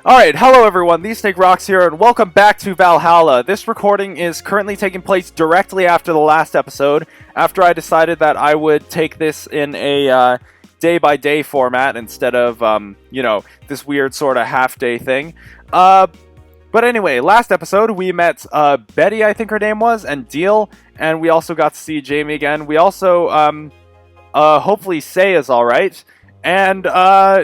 Alright, hello everyone, These Snake Rocks here, and welcome back to Valhalla. This recording is currently taking place directly after the last episode, after I decided that I would take this in a day-by-day format instead of, this weird sort of half-day thing. But anyway, last episode we met Betty, I think her name was, and Deal, and we also got to see Jamie again. We also, hopefully Say is alright. And,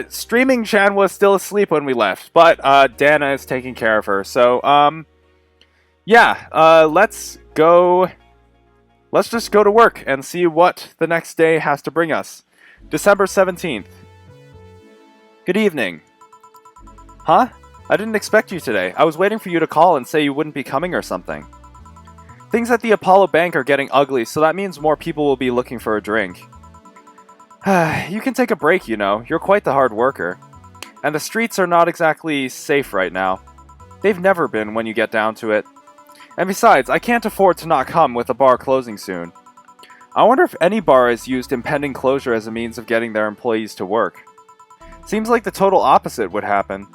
Streaming Chan was still asleep when we left, but, Dana is taking care of her, so, let's just go to work and see what the next day has to bring us. December 17th. Good evening. Huh? I didn't expect you today. I was waiting for you to call and say you wouldn't be coming or something. Things at the Apollo Bank are getting ugly, so that means more people will be looking for a drink. You can take a break, you know. You're quite the hard worker. And the streets are not exactly safe right now. They've never been when you get down to it. And besides, I can't afford to not come with the bar closing soon. I wonder if any bar has used impending closure as a means of getting their employees to work. Seems like the total opposite would happen.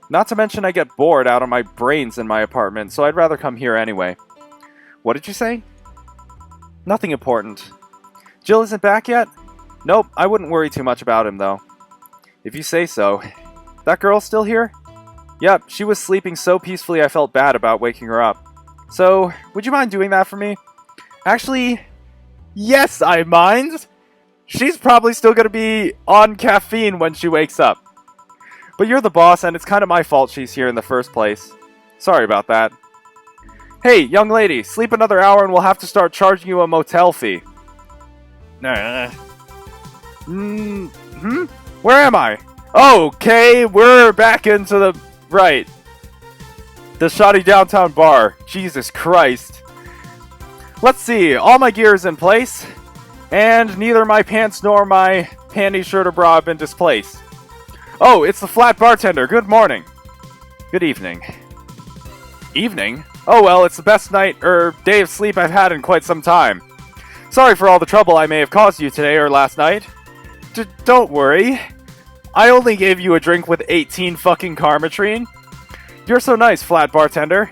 Not to mention I get bored out of my brains in my apartment, so I'd rather come here anyway. What did you say? Nothing important. Jill isn't back yet? Nope, I wouldn't worry too much about him, though. If you say so. That girl still here? Yep, she was sleeping so peacefully I felt bad about waking her up. So, would you mind doing that for me? Actually, yes, I mind! She's probably still gonna be on caffeine when she wakes up. But you're the boss, and it's kind of my fault she's here in the first place. Sorry about that. Hey, young lady, sleep another hour and we'll have to start charging you a motel fee. Nah. Where am I? Okay, we're back into the... Right. The shoddy downtown bar. Jesus Christ. Let's see. All my gear is in place. And neither my pants nor my panty, shirt, or bra have been displaced. Oh, it's the flat bartender. Good morning. Good evening. Evening? Oh well, it's the best night, day of sleep I've had in quite some time. Sorry for all the trouble I may have caused you today or last night. Don't worry. I only gave you a drink with 18 fucking Karmatrine. You're so nice, flat bartender.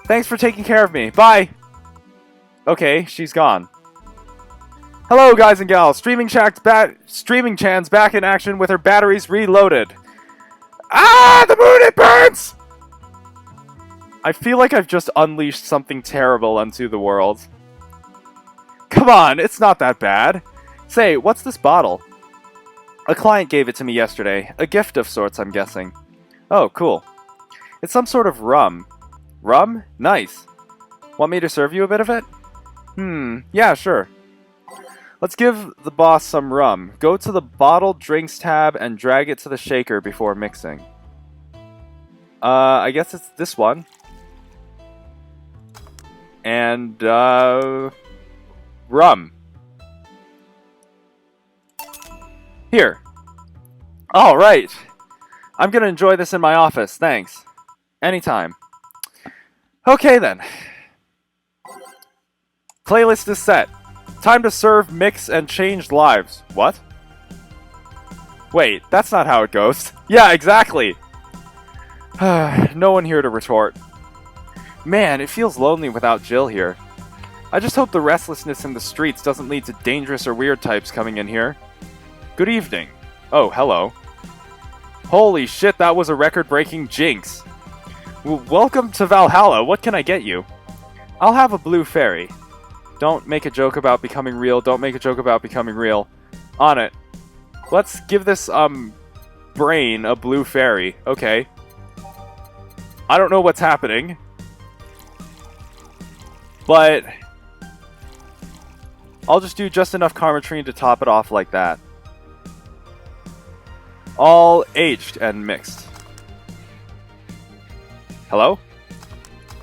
Thanks for taking care of me. Bye. Okay, she's gone. Hello, guys and gals. Streaming Chan's back in action with her batteries reloaded. Ah, the moon, it burns! I feel like I've just unleashed something terrible onto the world. Come on, it's not that bad. Say, what's this bottle? A client gave it to me yesterday. A gift of sorts, I'm guessing. Oh, cool. It's some sort of rum. Rum? Nice. Want me to serve you a bit of it? Yeah, sure. Let's give the boss some rum. Go to the bottled drinks tab and drag it to the shaker before mixing. I guess it's this one. And, rum. Here. Alright. I'm gonna enjoy this in my office, thanks. Anytime. Okay then. Playlist is set. Time to serve, mix, and change lives. What? Wait, that's not how it goes. Yeah, exactly! No one here to retort. Man, it feels lonely without Jill here. I just hope the restlessness in the streets doesn't lead to dangerous or weird types coming in here. Good evening. Oh, hello. Holy shit, that was a record-breaking jinx. Welcome to Valhalla. What can I get you? I'll have a blue fairy. Don't make a joke about becoming real. Don't make a joke about becoming real. On it. Let's give this, brain a blue fairy. Okay. I don't know what's happening. But I'll just do just enough Karmatrine to top it off like that. All aged and mixed. Hello?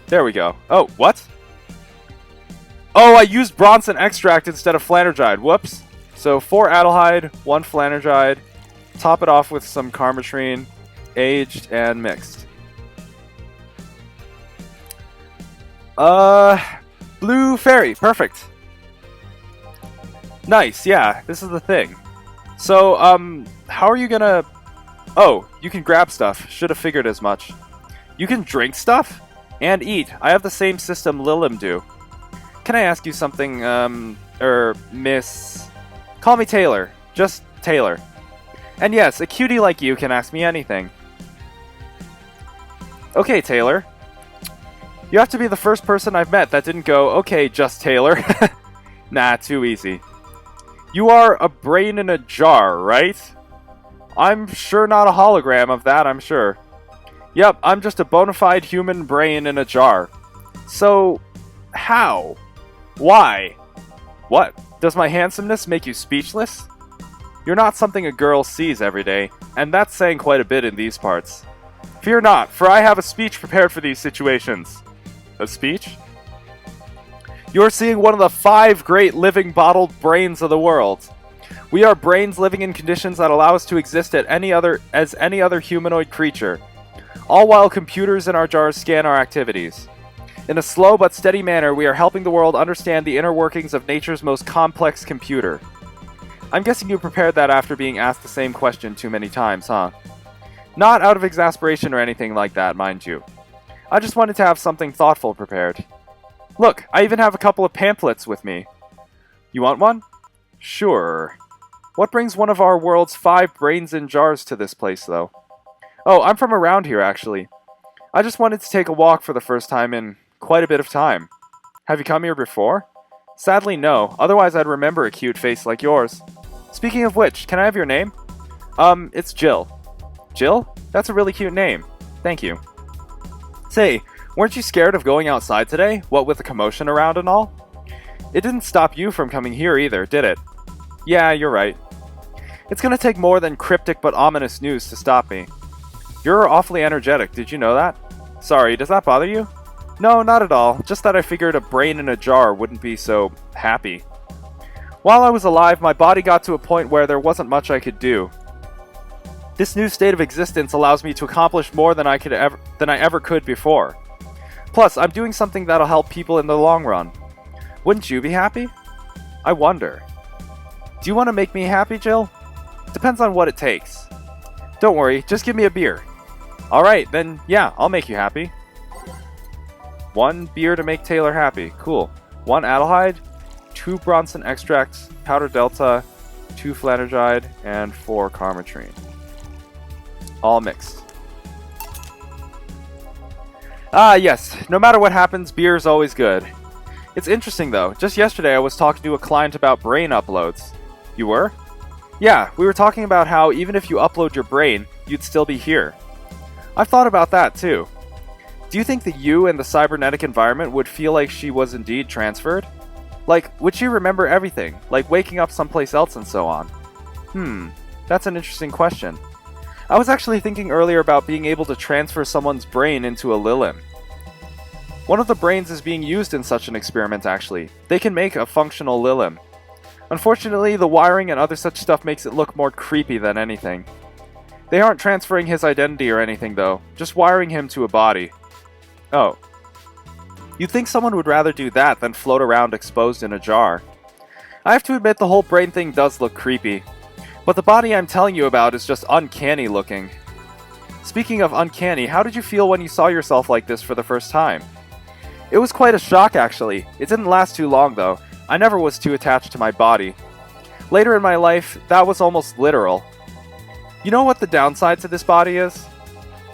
There we go. Oh, what? Oh, I used Bronson extract instead of Flanergide. Whoops. So 4 Adelhyde, 1 Flanergide. Top it off with some Karmatrine. Aged and mixed. Blue fairy. Perfect. Nice, yeah. This is the thing. So, how are you gonna Oh, you can grab stuff. Should have figured as much. You can drink stuff? And eat. I have the same system Lilim do. Can I ask you something, Miss... Call me Taylor. Just Taylor. And yes, a cutie like you can ask me anything. Okay, Taylor. You have to be the first person I've met that didn't go, okay, just Taylor. Nah, too easy. You are a brain in a jar, right? I'm sure not a hologram of that, I'm sure. Yep, I'm just a bona fide human brain in a jar. So, how? Why? What? Does my handsomeness make you speechless? You're not something a girl sees every day, and that's saying quite a bit in these parts. Fear not, for I have a speech prepared for these situations. A speech? You're seeing one of the 5 great living bottled brains of the world. We are brains living in conditions that allow us to exist as any other humanoid creature, all while computers in our jars scan our activities. In a slow but steady manner, we are helping the world understand the inner workings of nature's most complex computer. I'm guessing you prepared that after being asked the same question too many times, huh? Not out of exasperation or anything like that, mind you. I just wanted to have something thoughtful prepared. Look, I even have a couple of pamphlets with me. You want one? Sure. What brings one of our world's 5 brains in jars to this place, though? Oh, I'm from around here, actually. I just wanted to take a walk for the first time in quite a bit of time. Have you come here before? Sadly, no. Otherwise, I'd remember a cute face like yours. Speaking of which, can I have your name? It's Jill. Jill? That's a really cute name. Thank you. Say, weren't you scared of going outside today? What with the commotion around and all? It didn't stop you from coming here either, did it? Yeah, you're right. It's gonna take more than cryptic but ominous news to stop me. You're awfully energetic, did you know that? Sorry, does that bother you? No, not at all. Just that I figured a brain in a jar wouldn't be so happy. While I was alive, my body got to a point where there wasn't much I could do. This new state of existence allows me to accomplish more than I ever could before. Plus, I'm doing something that'll help people in the long run. Wouldn't you be happy? I wonder. Do you want to make me happy, Jill? Depends on what it takes. Don't worry, just give me a beer. Alright, then yeah, I'll make you happy. 1 beer to make Taylor happy. Cool. 1 Adelhyde, 2 Bronson extracts, powder delta, 2 Flanergide, and 4 Carmetrine. All mixed. Ah, yes. No matter what happens, beer is always good. It's interesting, though. Just yesterday, I was talking to a client about brain uploads. You were? Yeah, we were talking about how even if you upload your brain, you'd still be here. I've thought about that, too. Do you think that you and the cybernetic environment would feel like she was indeed transferred? Like, would she remember everything, like waking up someplace else and so on? That's an interesting question. I was actually thinking earlier about being able to transfer someone's brain into a Lilim. One of the brains is being used in such an experiment, actually. They can make a functional Lilim. Unfortunately, the wiring and other such stuff makes it look more creepy than anything. They aren't transferring his identity or anything, though, just wiring him to a body. Oh. You'd think someone would rather do that than float around exposed in a jar. I have to admit the whole brain thing does look creepy. But the body I'm telling you about is just uncanny looking. Speaking of uncanny, how did you feel when you saw yourself like this for the first time? It was quite a shock, actually. It didn't last too long, though. I never was too attached to my body. Later in my life, that was almost literal. You know what the downside to this body is?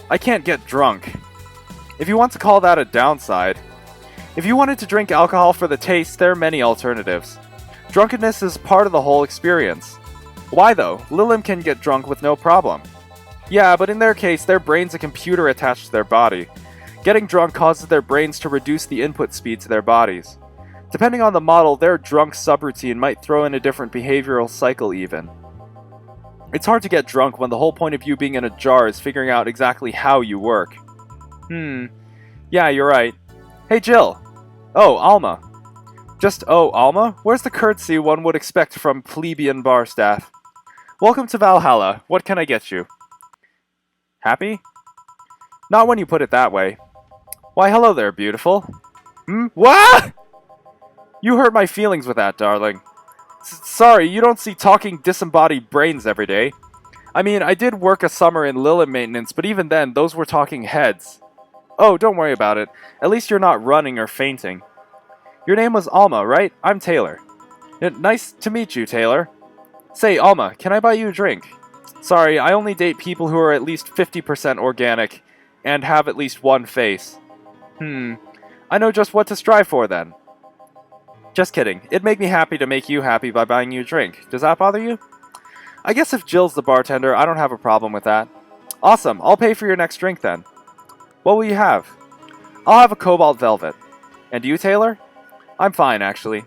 I can't get drunk. If you want to call that a downside. If you wanted to drink alcohol for the taste, there are many alternatives. Drunkenness is part of the whole experience. Why though? Lilim can get drunk with no problem. Yeah, but in their case, their brain's a computer attached to their body. Getting drunk causes their brains to reduce the input speed to their bodies. Depending on the model, their drunk subroutine might throw in a different behavioral cycle even. It's hard to get drunk when the whole point of you being in a jar is figuring out exactly how you work. Yeah, you're right. Hey Jill! Oh, Alma. Just, oh, Alma? Where's the courtesy one would expect from plebeian bar staff? Welcome to Valhalla. What can I get you? Happy? Not when you put it that way. Why, hello there, beautiful. What? You hurt my feelings with that, darling. Sorry, you don't see talking disembodied brains every day. I mean, I did work a summer in Lilith maintenance, but even then, those were talking heads. Oh, don't worry about it. At least you're not running or fainting. Your name was Alma, right? I'm Taylor. Nice to meet you, Taylor. Say, Alma, can I buy you a drink? Sorry, I only date people who are at least 50% organic and have at least one face. I know just what to strive for then. Just kidding. It'd make me happy to make you happy by buying you a drink. Does that bother you? I guess if Jill's the bartender, I don't have a problem with that. Awesome, I'll pay for your next drink then. What will you have? I'll have a Cobalt Velvet. And you, Taylor? I'm fine, actually.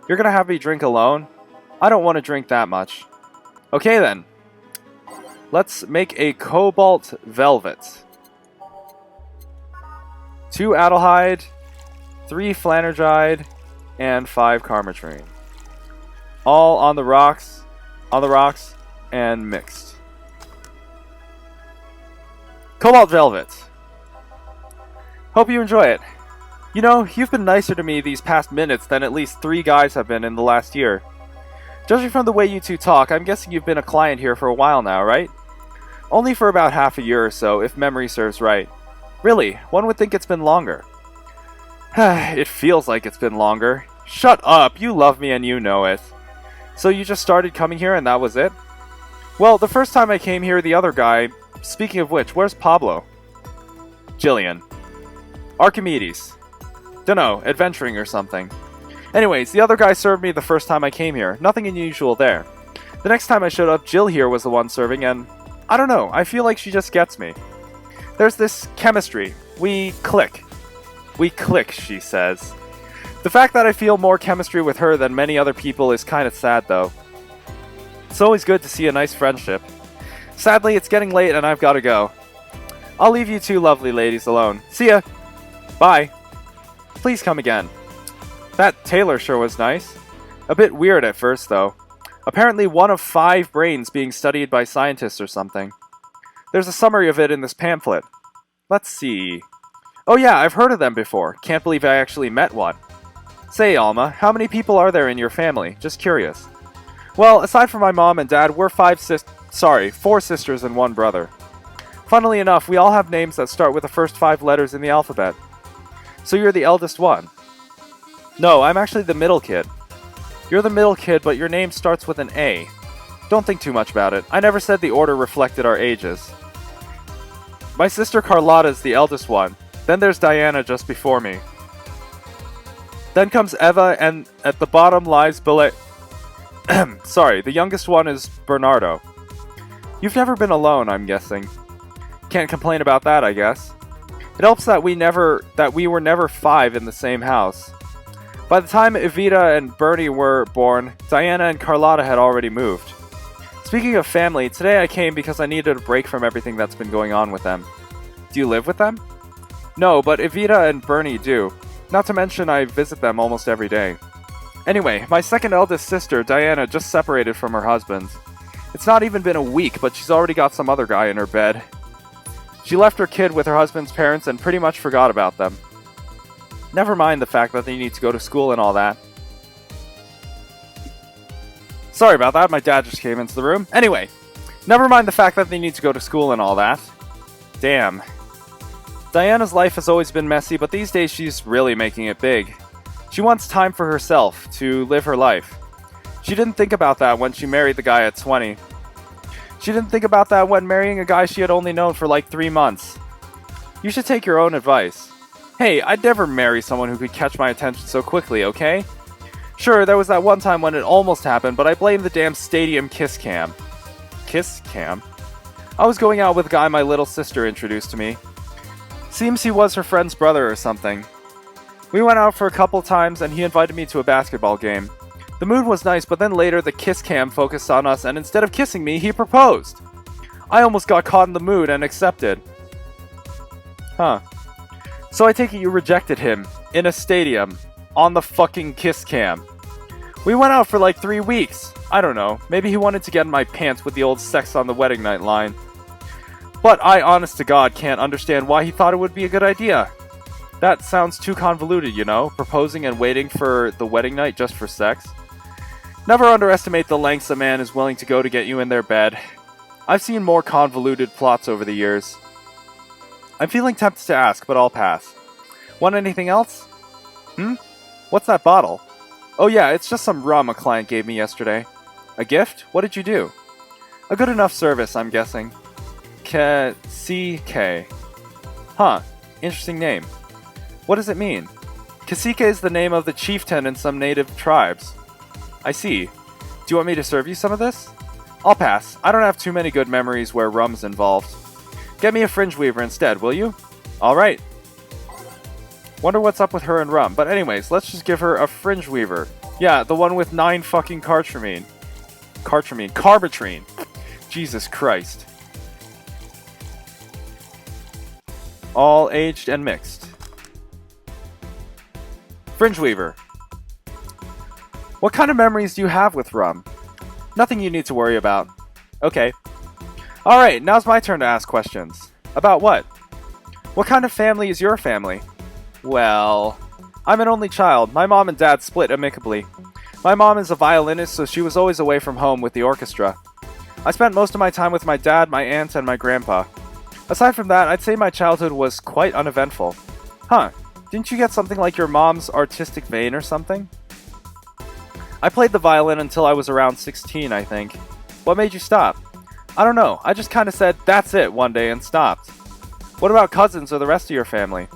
You're gonna have me drink alone? I don't want to drink that much. Okay then. Let's make a Cobalt Velvet. 2 Adelhyde, 3 Flanergide, and 5 Karmatrine. All on the rocks, and mixed. Cobalt Velvet. Hope you enjoy it. You know, you've been nicer to me these past minutes than at least 3 guys have been in the last year. Judging from the way you two talk, I'm guessing you've been a client here for a while now, right? Only for about half a year or so, if memory serves right. Really, one would think it's been longer. It feels like it's been longer. Shut up, you love me and you know it. So you just started coming here and that was it? Well, the first time I came here, the other guy... Speaking of which, where's Pablo? Jillian. Archimedes. Dunno, adventuring or something. Anyways, the other guy served me the first time I came here. Nothing unusual there. The next time I showed up, Jill here was the one serving, and... I don't know, I feel like she just gets me. There's this chemistry. We click. We click, she says. The fact that I feel more chemistry with her than many other people is kind of sad, though. It's always good to see a nice friendship. Sadly, it's getting late and I've got to go. I'll leave you two lovely ladies alone. See ya! Bye. Please come again. That Taylor sure was nice. A bit weird at first, though. Apparently one of 5 brains being studied by scientists or something. There's a summary of it in this pamphlet. Let's see... Oh yeah, I've heard of them before. Can't believe I actually met one. Say, Alma, how many people are there in your family? Just curious. Well, aside from my mom and dad, we're 4 sisters and 1 brother. Funnily enough, we all have names that start with the first 5 letters in the alphabet. So you're the eldest one. No, I'm actually the middle kid. You're the middle kid, but your name starts with an A. Don't think too much about it. I never said the order reflected our ages. My sister Carlotta's the eldest one. Then there's Diana just before me. Then comes Eva, and at the bottom lies Sorry, the youngest one is Bernardo. You've never been alone, I'm guessing. Can't complain about that, I guess. It helps that we were never 5 in the same house. By the time Evita and Bernie were born, Diana and Carlotta had already moved. Speaking of family, today I came because I needed a break from everything that's been going on with them. Do you live with them? No, but Evita and Bernie do. Not to mention I visit them almost every day. Anyway, my second eldest sister, Diana, just separated from her husband. It's not even been a week, but she's already got some other guy in her bed. She left her kid with her husband's parents and pretty much forgot about them. Never mind the fact that they need to go to school and all that. Sorry about that, my dad just came into the room. Anyway, never mind the fact that they need to go to school and all that. Damn. Diana's life has always been messy, but these days she's really making it big. She wants time for herself, to live her life. She didn't think about that when she married the guy at 20. She didn't think about that when marrying a guy she had only known for like 3 months. You should take your own advice. Hey, I'd never marry someone who could catch my attention so quickly, okay? Sure, there was that one time when it almost happened, but I blame the damn stadium kiss cam. Kiss cam? I was going out with a guy my little sister introduced to me. Seems he was her friend's brother or something. We went out for a couple times and he invited me to a basketball game. The mood was nice, but then later the kiss cam focused on us and instead of kissing me, he proposed. I almost got caught in the mood and accepted. Huh. So I take it you rejected him, in a stadium, on the fucking kiss cam. We went out for like 3 weeks. I don't know, maybe he wanted to get in my pants with the old sex on the wedding night line. But I honest to God can't understand why he thought it would be a good idea. That sounds too convoluted, you know, proposing and waiting for the wedding night just for sex. Never underestimate the lengths a man is willing to go to get you in their bed. I've seen more convoluted plots over the years. I'm feeling tempted to ask, but I'll pass. Want anything else? What's that bottle? Oh yeah, it's just some rum a client gave me yesterday. A gift? What did you do? A good enough service, I'm guessing. Cacique. Huh, interesting name. What does it mean? Cacique is the name of the chieftain in some native tribes. I see. Do you want me to serve you some of this? I'll pass. I don't have too many good memories where rum's involved. Get me a fringe weaver instead, will you? Alright. Wonder what's up with her and rum. But anyways, let's just give her a fringe weaver. Yeah, the one with 9 fucking cartramin. Carbitrine. Jesus Christ. All aged and mixed. Fringe weaver. What kind of memories do you have with rum? Nothing you need to worry about. Okay. Alright, now's my turn to ask questions. About what? What kind of family is your family? Well, I'm an only child. My mom and dad split amicably. My mom is a violinist, so she was always away from home with the orchestra. I spent most of my time with my dad, my aunt, and my grandpa. Aside from that, I'd say my childhood was quite uneventful. Huh, didn't you get something like your mom's artistic vein or something? I played the violin until I was around 16, I think. What made you stop? I don't know, I just kinda said, that's it, one day and stopped. What about cousins or the rest of your family?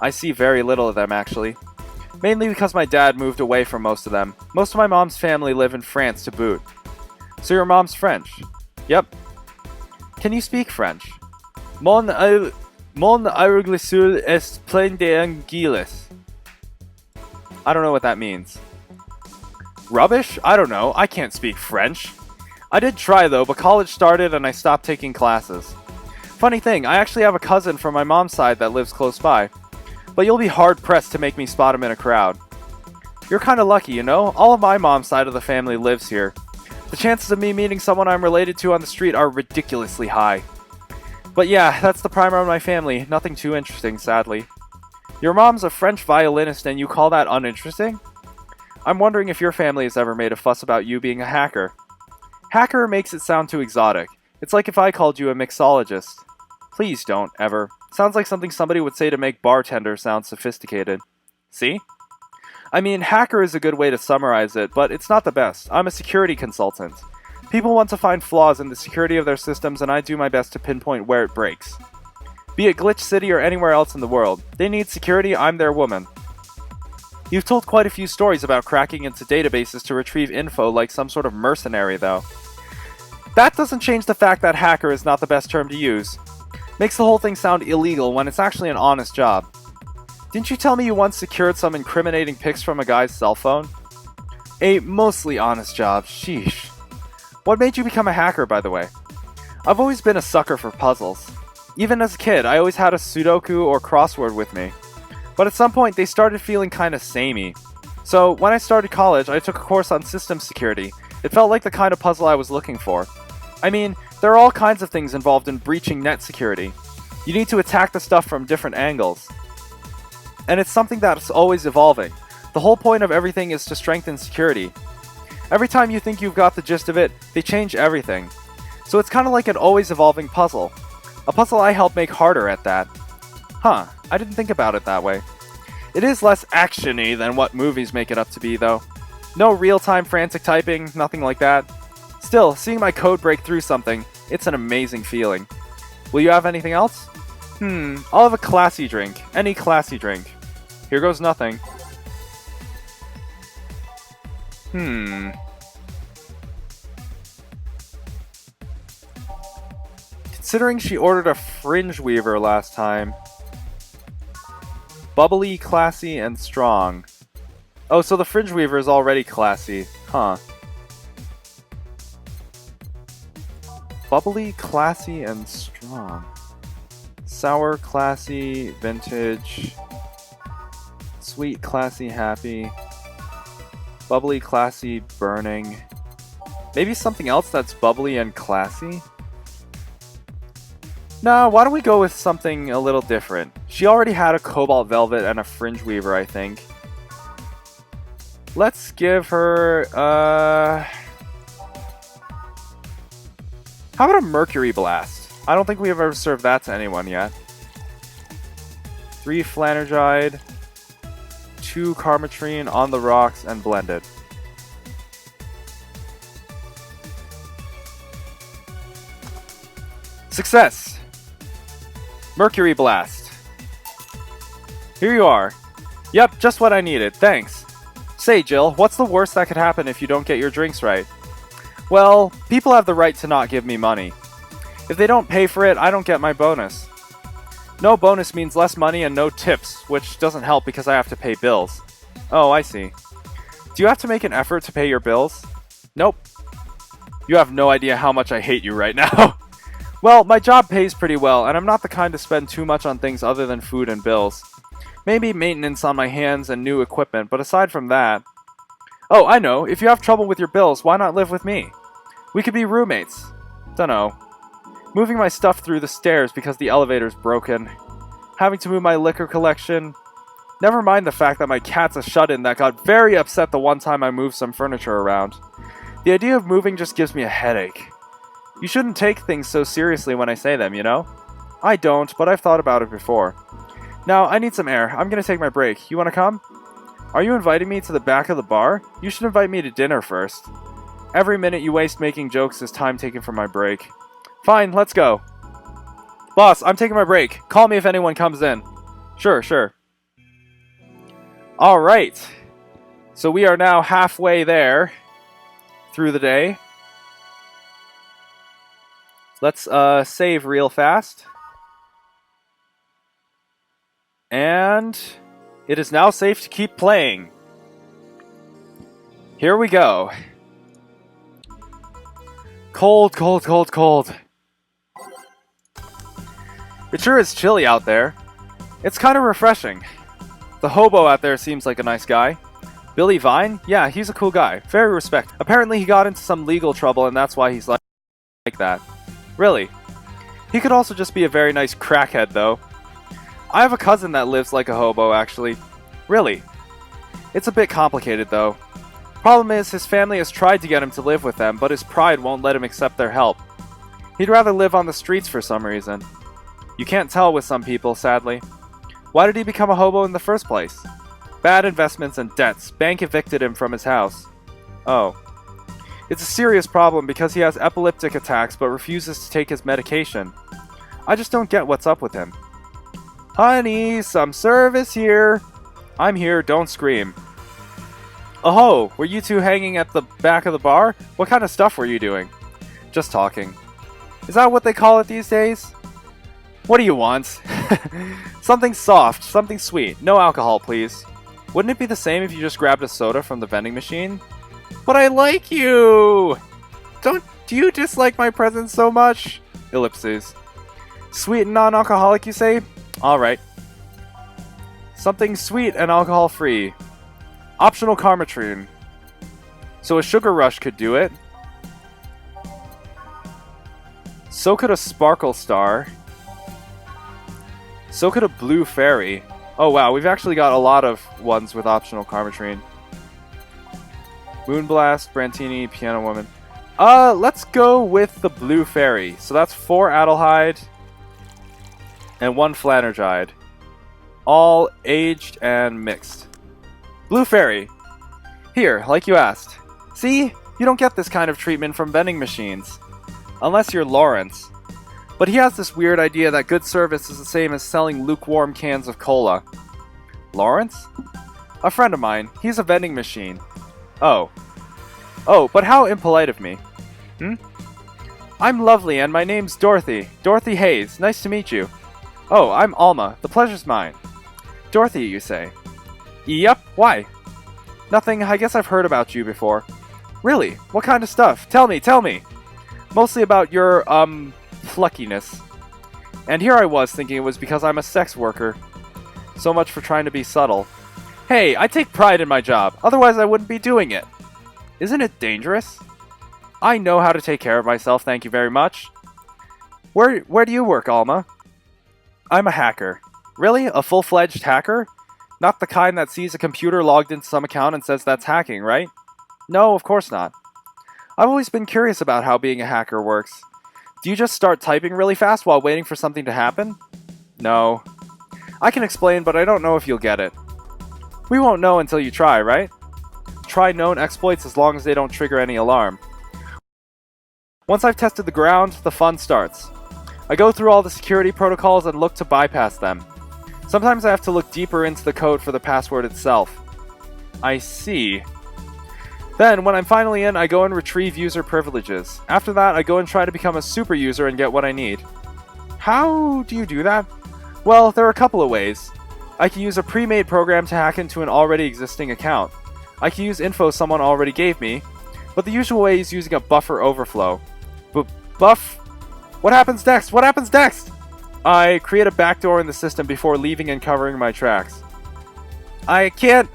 I see very little of them, actually. Mainly because my dad moved away from most of them. Most of my mom's family live in France to boot. So your mom's French? Yep. Can you speak French? Mon argulisul est plein d'anguilles. I don't know what that means. Rubbish? I don't know. I can't speak French. I did try though, but college started and I stopped taking classes. Funny thing, I actually have a cousin from my mom's side that lives close by. But you'll be hard-pressed to make me spot him in a crowd. You're kinda lucky, you know? All of my mom's side of the family lives here. The chances of me meeting someone I'm related to on the street are ridiculously high. But yeah, that's the primer of my family. Nothing too interesting, sadly. Your mom's a French violinist and you call that uninteresting? I'm wondering if your family has ever made a fuss about you being a hacker. Hacker makes it sound too exotic. It's like if I called you a mixologist. Please don't, ever. Sounds like something somebody would say to make bartender sound sophisticated. See? I mean, hacker is a good way to summarize it, but it's not the best. I'm a security consultant. People want to find flaws in the security of their systems, and I do my best to pinpoint where it breaks. Be it Glitch City or anywhere else in the world. They need security, I'm their woman. You've told quite a few stories about cracking into databases to retrieve info like some sort of mercenary, though. That doesn't change the fact that hacker is not the best term to use. Makes the whole thing sound illegal when it's actually an honest job. Didn't you tell me you once secured some incriminating pics from a guy's cell phone? A mostly honest job, sheesh. What made you become a hacker, by the way? I've always been a sucker for puzzles. Even as a kid, I always had a Sudoku or crossword with me. But at some point, they started feeling kinda samey. So, when I started college, I took a course on system security. It felt like the kind of puzzle I was looking for. I mean, there are all kinds of things involved in breaching net security. You need to attack the stuff from different angles. And it's something that's always evolving. The whole point of everything is to strengthen security. Every time you think you've got the gist of it, they change everything. So it's kind of like an always evolving puzzle. A puzzle I help make harder at that. Huh, I didn't think about it that way. It is less action-y than what movies make it up to be, though. No real-time frantic typing, nothing like that. Still, seeing my code break through something, it's an amazing feeling. Will you have anything else? I'll have a classy drink. Any classy drink. Here goes nothing. Considering she ordered a fringe weaver last time. Bubbly, classy, and strong. Oh, so the fringe weaver is already classy. Huh. Bubbly, classy, and strong. Sour, classy, vintage. Sweet, classy, happy. Bubbly, classy, burning. Maybe something else that's bubbly and classy? Nah, why don't we go with something a little different? She already had a cobalt velvet and a fringe weaver, I think. Let's give her, How about a mercury blast? I don't think we have ever served that to anyone yet. 3 flanergide, 2 carmetrine on the rocks and blended. Success! Mercury blast. Here you are. Yep, just what I needed, thanks. Say, Jill, what's the worst that could happen if you don't get your drinks right? Well, people have the right to not give me money. If they don't pay for it, I don't get my bonus. No bonus means less money and no tips, which doesn't help because I have to pay bills. Oh, I see. Do you have to make an effort to pay your bills? Nope. You have no idea how much I hate you right now. Well, my job pays pretty well, and I'm not the kind to spend too much on things other than food and bills. Maybe maintenance on my hands and new equipment, but aside from that... Oh, I know. If you have trouble with your bills, why not live with me? We could be roommates. Dunno. Moving my stuff through the stairs because the elevator's broken. Having to move my liquor collection. Never mind the fact that my cat's a shut-in that got very upset the one time I moved some furniture around. The idea of moving just gives me a headache. You shouldn't take things so seriously when I say them, you know? I don't, but I've thought about it before. Now, I need some air. I'm gonna take my break. You wanna come? Are you inviting me to the back of the bar? You should invite me to dinner first. Every minute you waste making jokes is time taken from my break. Fine, let's go. Boss, I'm taking my break. Call me if anyone comes in. Sure, sure. Alright. So we are now halfway there through the day. Let's save real fast. And it is now safe to keep playing. Here we go. Cold, cold, cold, cold. It sure is chilly out there. It's kind of refreshing. The hobo out there seems like a nice guy. Billy Vine? Yeah, he's a cool guy. Very respected. Apparently he got into some legal trouble and that's why he's like that. Really? He could also just be a very nice crackhead though. I have a cousin that lives like a hobo actually. Really? It's a bit complicated though. Problem is, his family has tried to get him to live with them, but his pride won't let him accept their help. He'd rather live on the streets for some reason. You can't tell with some people, sadly. Why did he become a hobo in the first place? Bad investments and debts. Bank evicted him from his house. Oh. It's a serious problem because he has epileptic attacks but refuses to take his medication. I just don't get what's up with him. Honey, some service here. I'm here, don't scream. Oh, were you two hanging at the back of the bar? What kind of stuff were you doing? Just talking. Is that what they call it these days? What do you want? Something soft, something sweet. No alcohol, please. Wouldn't it be the same if you just grabbed a soda from the vending machine? But I like you! Do you dislike my presence so much? Ellipses. Sweet and non-alcoholic, you say? Alright. Something sweet and alcohol-free. Optional carmetrine. So a sugar rush could do it. So could a sparkle star. So could a blue fairy. Oh wow, we've actually got a lot of ones with optional carmetrine. Moonblast, Brantini, Piano Woman. Let's go with the blue fairy. So that's 4 Adelhyde and 1 Flanergide. All aged and mixed. Blue fairy. Here, like you asked. See? You don't get this kind of treatment from vending machines. Unless you're Lawrence. But he has this weird idea that good service is the same as selling lukewarm cans of cola. Lawrence? A friend of mine. He's a vending machine. Oh. Oh, but how impolite of me. I'm lovely and my name's Dorothy. Dorothy Hayes. Nice to meet you. Oh, I'm Alma. The pleasure's mine. Dorothy, you say? Yep, why? Nothing, I guess I've heard about you before. Really? What kind of stuff? Tell me, tell me! Mostly about your, pluckiness. And here I was thinking it was because I'm a sex worker. So much for trying to be subtle. Hey, I take pride in my job, otherwise I wouldn't be doing it. Isn't it dangerous? I know how to take care of myself, thank you very much. Where do you work, Alma? I'm a hacker. Really? A full-fledged hacker? Not the kind that sees a computer logged into some account and says that's hacking, right? No, of course not. I've always been curious about how being a hacker works. Do you just start typing really fast while waiting for something to happen? No. I can explain, but I don't know if you'll get it. We won't know until you try, right? Try known exploits as long as they don't trigger any alarm. Once I've tested the ground, the fun starts. I go through all the security protocols and look to bypass them. Sometimes I have to look deeper into the code for the password itself. I see. Then, when I'm finally in, I go and retrieve user privileges. After that, I go and try to become a super user and get what I need. How do you do that? Well, there are a couple of ways. I can use a pre-made program to hack into an already existing account. I can use info someone already gave me, but the usual way is using a buffer overflow. Buff? What happens next? What happens next? I create a backdoor in the system before leaving and covering my tracks. I can't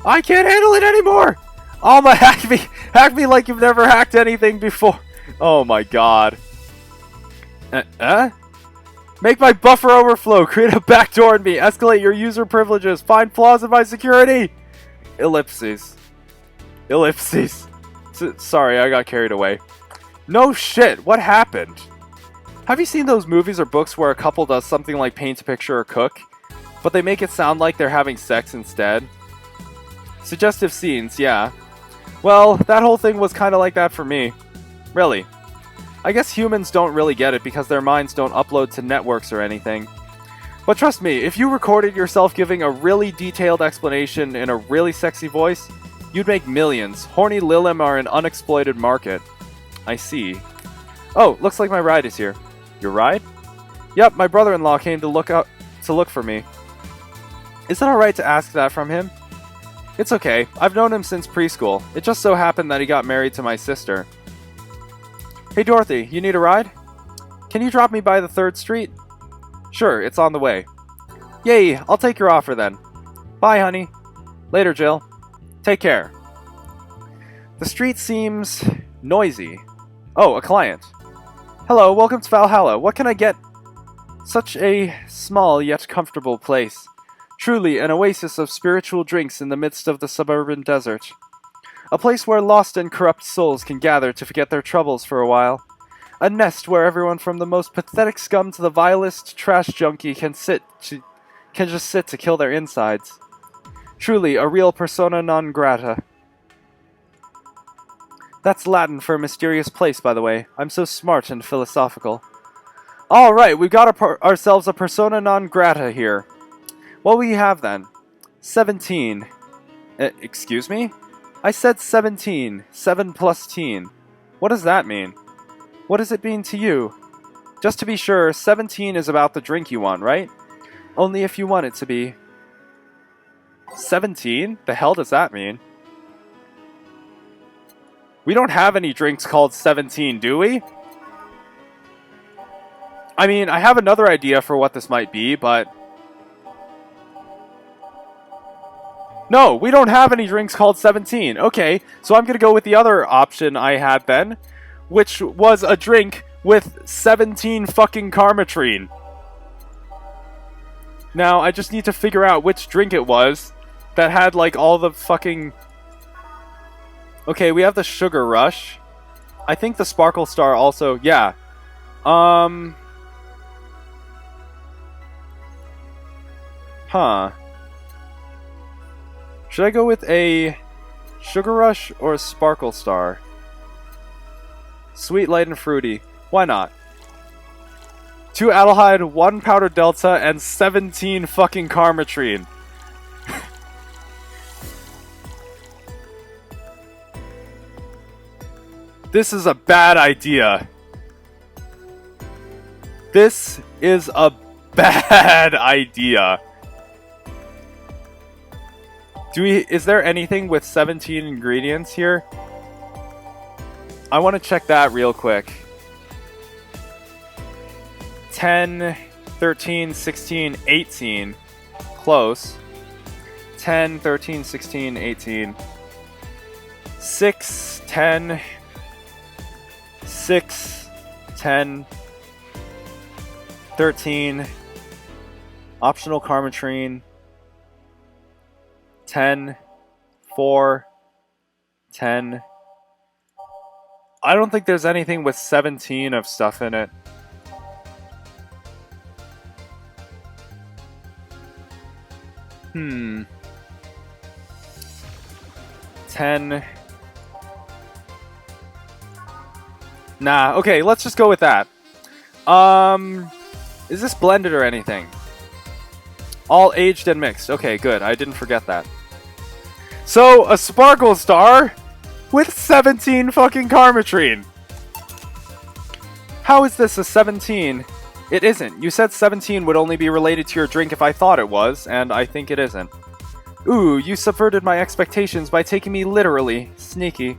handle it anymore! Alma, hack me! Hack me like you've never hacked anything before! Oh my god. Make my buffer overflow, create a backdoor in me, escalate your user privileges, find flaws in my security! Ellipses. Ellipses. Sorry, I got carried away. No shit, what happened? Have you seen those movies or books where a couple does something like paint a picture or cook, but they make it sound like they're having sex instead? Suggestive scenes, yeah. Well, that whole thing was kinda like that for me. Really. I guess humans don't really get it because their minds don't upload to networks or anything. But trust me, if you recorded yourself giving a really detailed explanation in a really sexy voice, you'd make millions. Horny Lilim are an unexploited market. I see. Oh, looks like my ride is here. Your ride? Yep, my brother-in-law came to look for me. Is it alright to ask that from him? It's okay. I've known him since preschool. It just so happened that he got married to my sister. Hey Dorothy, you need a ride? Can you drop me by the 3rd Street? Sure, it's on the way. Yay, I'll take your offer then. Bye, honey. Later, Jill. Take care. The street seems noisy. Oh, a client. Hello, welcome to Valhalla. What can I get? Such a small yet comfortable place. Truly an oasis of spiritual drinks in the midst of the suburban desert. A place where lost and corrupt souls can gather to forget their troubles for a while. A nest where everyone from the most pathetic scum to the vilest trash junkie can just sit to kill their insides. Truly a real persona non grata. That's Latin for a mysterious place, by the way. I'm so smart and philosophical. Alright, we've got ourselves a persona non grata here. What will you have then? 17. Excuse me? I said 17. 7 plus teen. What does that mean? What does it mean to you? Just to be sure, 17 is about the drink you want, right? Only if you want it to be. 17? The hell does that mean? We don't have any drinks called 17, do we? I mean, I have another idea for what this might be, but... No, we don't have any drinks called 17. Okay, so I'm gonna go with the other option I had then, which was a drink with 17 fucking Karmatrine. Now, I just need to figure out which drink it was that had, like, all the fucking... Okay, we have the Sugar Rush. I think the Sparkle Star also... Yeah. Huh. Should I go with a Sugar Rush or a Sparkle Star? Sweet, light, and fruity. Why not? 2 Adelhyde, 1 Powder Delta, and 17 fucking Karmatrine. This is a bad idea. This is a bad idea. Is there anything with 17 ingredients here? I want to check that real quick. 10, 13, 16, 18. Close. 10, 13, 16, 18. 6, 10. 6, 10. 13. Optional Karmatrine. 10, 4, 10, I don't think there's anything with 17 of stuff in it. Hmm. 10. Nah, okay, let's just go with that. Is this blended or anything? All aged and mixed. Okay, good. I didn't forget that. So, a Sparkle Star with 17 fucking Karmatrine. How is this a 17? It isn't. You said 17 would only be related to your drink if I thought it was, and I think it isn't. Ooh, you subverted my expectations by taking me literally. Sneaky.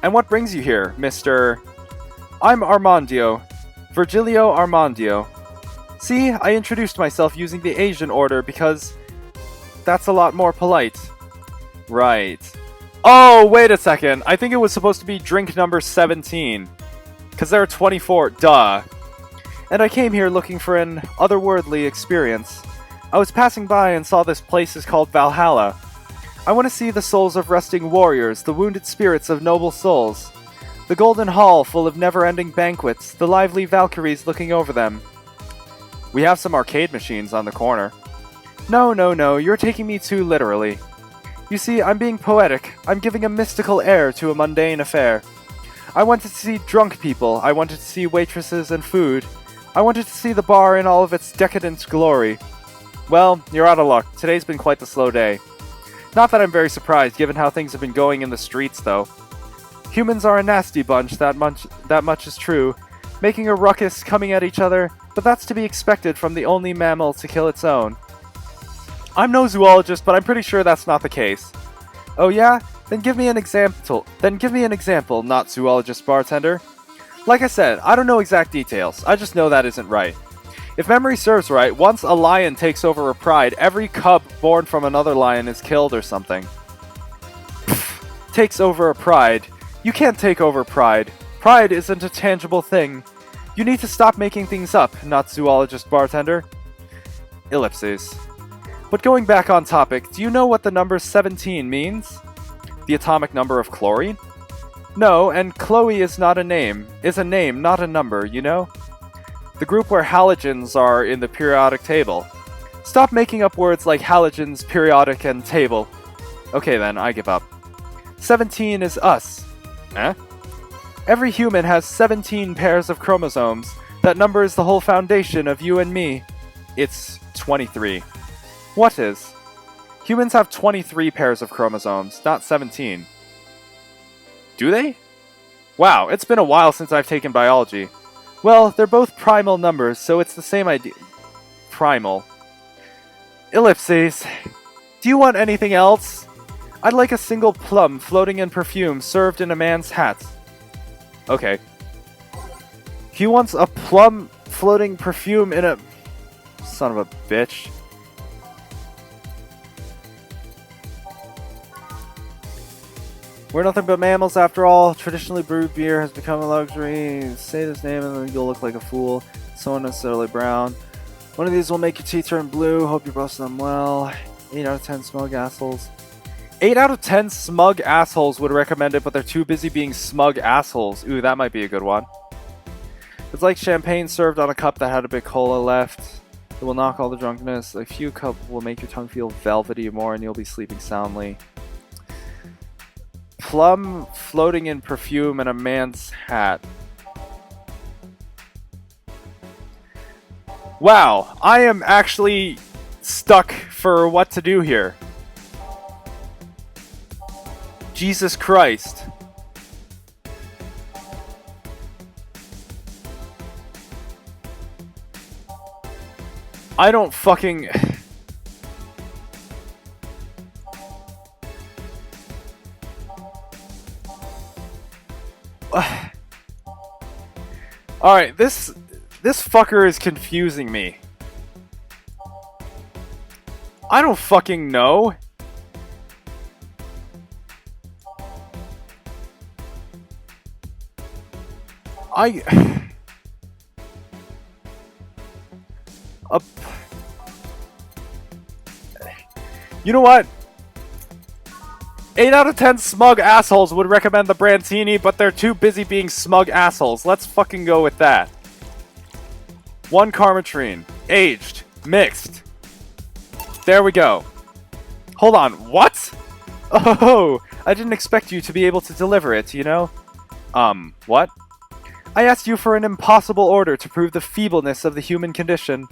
And what brings you here, Mr. I'm Armandio. Virgilio Armandio. See, I introduced myself using the Asian order because that's a lot more polite. Right. Oh, wait a second. I think it was supposed to be drink number 17. Because there are 24. Duh. And I came here looking for an otherworldly experience. I was passing by and saw this place is called Valhalla. I want to see the souls of resting warriors, the wounded spirits of noble souls. The golden hall full of never-ending banquets, the lively Valkyries looking over them. We have some arcade machines on the corner. No, you're taking me too literally. You see, I'm being poetic. I'm giving a mystical air to a mundane affair. I wanted to see drunk people. I wanted to see waitresses and food. I wanted to see the bar in all of its decadent glory. Well, you're out of luck. Today's been quite the slow day. Not that I'm very surprised, given how things have been going in the streets, though. Humans are a nasty bunch, that much is true. Making a ruckus, coming at each other, but that's to be expected from the only mammal to kill its own. I'm no zoologist, but I'm pretty sure that's not the case. Oh yeah? Then give me an example, not zoologist bartender. Like I said, I don't know exact details, I just know that isn't right. If memory serves right, once a lion takes over a pride, every cub born from another lion is killed or something. Pfft, takes over a pride. You can't take over pride. Pride isn't a tangible thing. You need to stop making things up, not zoologist bartender. Ellipses. But going back on topic, do you know what the number 17 means? The atomic number of chlorine? No, and Chloe is not a name. Is a name, not a number, you know? The group where halogens are in the periodic table. Stop making up words like halogens, periodic, and table. Okay then, I give up. 17 is us. Eh? Every human has 17 pairs of chromosomes. That number is the whole foundation of you and me. It's 23. What is? Humans have 23 pairs of chromosomes, not 17. Do they? Wow, it's been a while since I've taken biology. Well, they're both primal numbers, so it's the same idea. Primal. Ellipses. Do you want anything else? I'd like a single plum floating in perfume served in a man's hat. Okay. He wants a plum floating perfume in a... Son of a bitch. We're nothing but mammals after all. Traditionally brewed beer has become a luxury. Say this name and then you'll look like a fool. So unnecessarily brown. One of these will make your teeth turn blue. Hope you roast them well. 8 out of 10 smug assholes. 8 out of 10 smug assholes would recommend it, but they're too busy being smug assholes. Ooh, that might be a good one. It's like champagne served on a cup that had a bit cola left. It will knock all the drunkenness. A few cups will make your tongue feel velvety more and you'll be sleeping soundly. Plum floating in perfume in a man's hat. Wow, I am actually stuck for what to do here. Jesus Christ. I don't fucking... Alright, this fucker is confusing me. I don't fucking know. You know what? 8 out of 10 smug assholes would recommend the Brantini, but they're too busy being smug assholes. Let's fucking go with that. 1 Carmetrine. Aged. Mixed. There we go. Hold on, what? Oh, I didn't expect you to be able to deliver it, you know? What? I asked you for an impossible order to prove the feebleness of the human condition.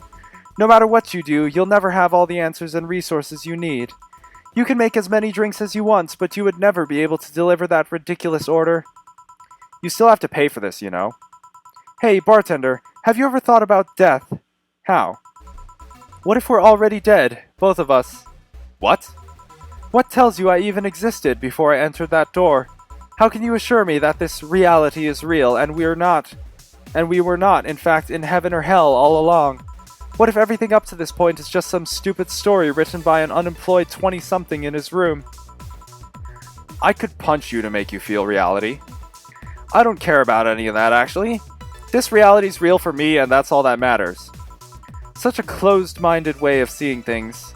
No matter what you do, you'll never have all the answers and resources you need. You can make as many drinks as you want, but you would never be able to deliver that ridiculous order. You still have to pay for this, you know. Hey, bartender, have you ever thought about death? How? What if we're already dead, both of us? What? What tells you I even existed before I entered that door? How can you assure me that this reality is real and we were not, in fact, in heaven or hell all along? What if everything up to this point is just some stupid story written by an unemployed 20-something in his room? I could punch you to make you feel reality. I don't care about any of that, actually. This reality's real for me, and that's all that matters. Such a closed-minded way of seeing things.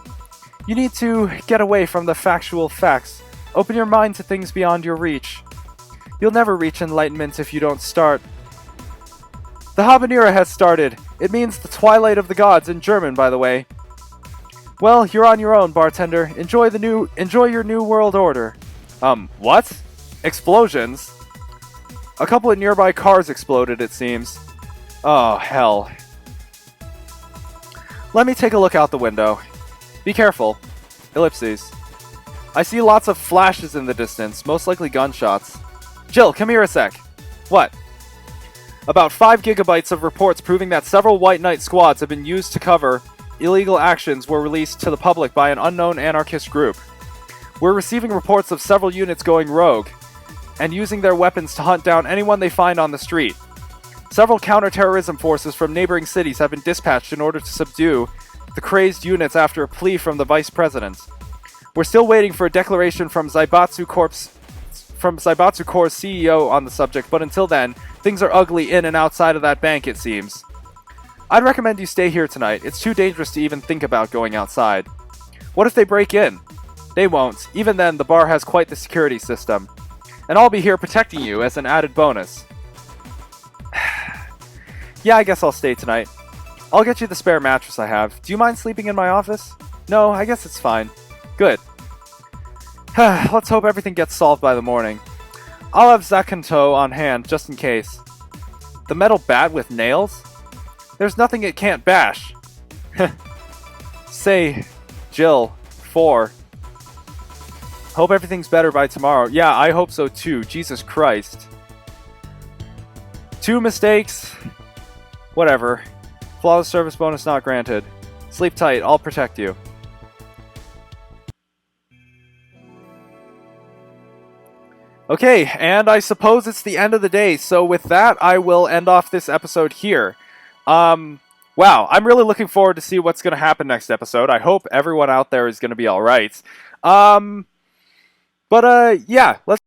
You need to get away from the factual facts. Open your mind to things beyond your reach. You'll never reach enlightenment if you don't start. The habanera has started. It means the twilight of the gods in German, by the way. Well, you're on your own, bartender. Enjoy your new world order. What? Explosions? A couple of nearby cars exploded, it seems. Oh, hell. Let me take a look out the window. Be careful. Ellipses. I see lots of flashes in the distance, most likely gunshots. Jill, come here a sec. What? About 5 gigabytes of reports proving that several White Knight squads have been used to cover illegal actions were released to the public by an unknown anarchist group. We're receiving reports of several units going rogue and using their weapons to hunt down anyone they find on the street. Several counter-terrorism forces from neighboring cities have been dispatched in order to subdue the crazed units after a plea from the vice president. We're still waiting for a declaration from Zaibatsu Corps' CEO on the subject, but until then, things are ugly in and outside of that bank, it seems. I'd recommend you stay here tonight. It's too dangerous to even think about going outside. What if they break in? They won't. Even then, the bar has quite the security system. And I'll be here protecting you as an added bonus. Yeah, I guess I'll stay tonight. I'll get you the spare mattress I have. Do you mind sleeping in my office? No, I guess it's fine. Good. Let's hope everything gets solved by the morning. I'll have Zakanto on hand, just in case. The metal bat with nails? There's nothing it can't bash. Say, Jill, 4. Hope everything's better by tomorrow. Yeah, I hope so too. Jesus Christ. 2 mistakes. Whatever. Flawless service bonus not granted. Sleep tight, I'll protect you. Okay, and I suppose it's the end of the day, so with that, I will end off this episode here. Wow, I'm really looking forward to see what's going to happen next episode. I hope everyone out there is going to be alright. Yeah, let's